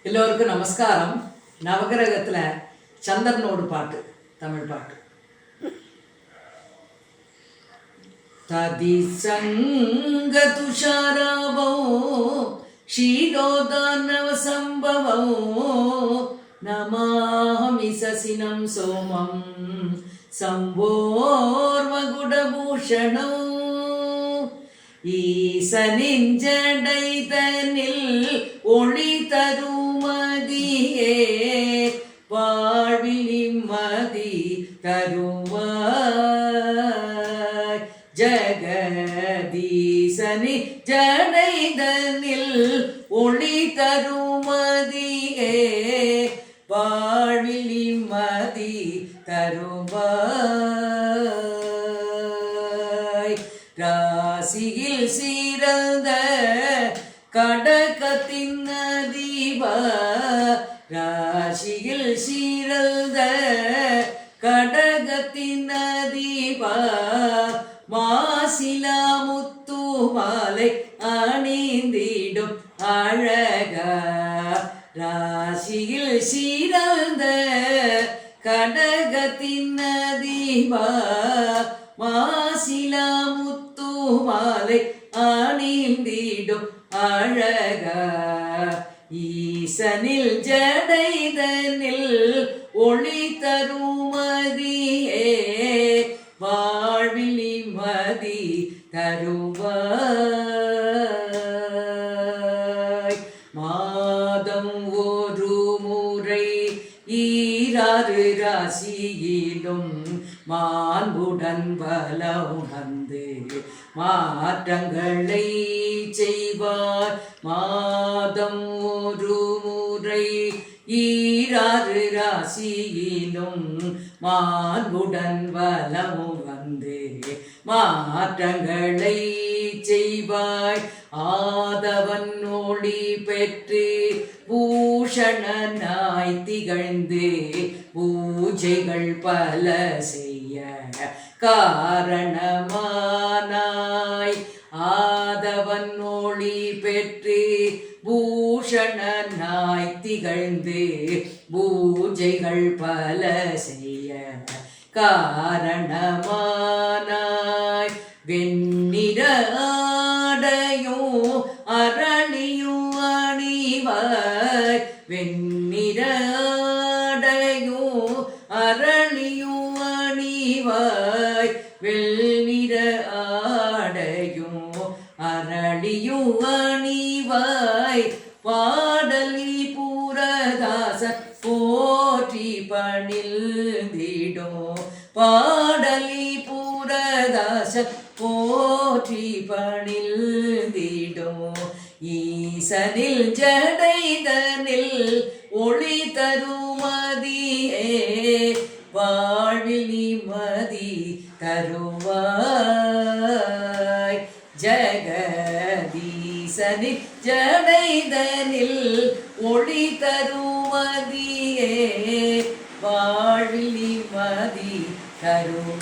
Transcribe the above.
எல்லோருக்கும் நமஸ்காரம். நவகிரகத்தில் சந்திரனோடு பாட்டு, தமிழ் பாட்டு. ததிசங்க துஷாராவோ ஷீரோதானவ சம்பவோ நமாமி சசினம் சோமம் சம்போர்வகுடபூஷணோ ஈசனின் ஜடைதனில் ஒளி தருமதியே வாழ்வில் நிம்மதி தருவாய். ஜகதீசனி ஜடைதனில் ஒளி தருமதியே வாழ்வில் நிம்மதி தருவாய். ராசியில் சீரந்த கடகத்தின் அதிபா, ராசியில் சீரந்த கடகத்தின் அதிபா மாசிலா முத்து மாலை அணிந்திடும் அழகா. ராசியில் சீரந்த கடகத்தின் அதிபா மாசிலா முத்து மாலை அணிந்திடும் அழகா. ஈசனில் ஜடைதனில் ஒளி தருமதியே வாழ்வில் நிம்மதி தருவாய். மாதம் ஒரு முறை ஈராறு ராசியிலும் மாண்புடன் பல உணர்ந்து மாற்றங்களை செய்வார். மாதம் ஒரு முறை ஈராறு ராசியிலும் மாண்புடன் வலம் வந்து மாற்றங்களை செய்வாய். ஆதவன் ஒளி பெற்று பூஷணனாய் திகழ்ந்து பூஜைகள் பல செய்ய காரணமானாய். ஆதவன் ஒளி பெற்று பூஷணனாய் திகழ்ந்து பூஜைகள் பல செய்ய காரணமானாய். வெண்ணிற ஆடையும் அரளியும் அணிவாய். வெண்ணிற ஆடையும் அரளியும் அணிவாய். வெள்ளிற ஆடையும் அரளியும் அணிவாய். பாடலி பூரதாச போற்றி பணிந்திடும். பாடலி பூரதாச போற்றி பணிந்திடும். ஈசனில் ஜடைதனில் ஒளி தருமதியே வாழ்வில் நிம்மதி தருவாய். ஜகதீசனில் ஜடைதனில் ஒளி தருமதியே வாழ்வில் நிம்மதி தருவாய்.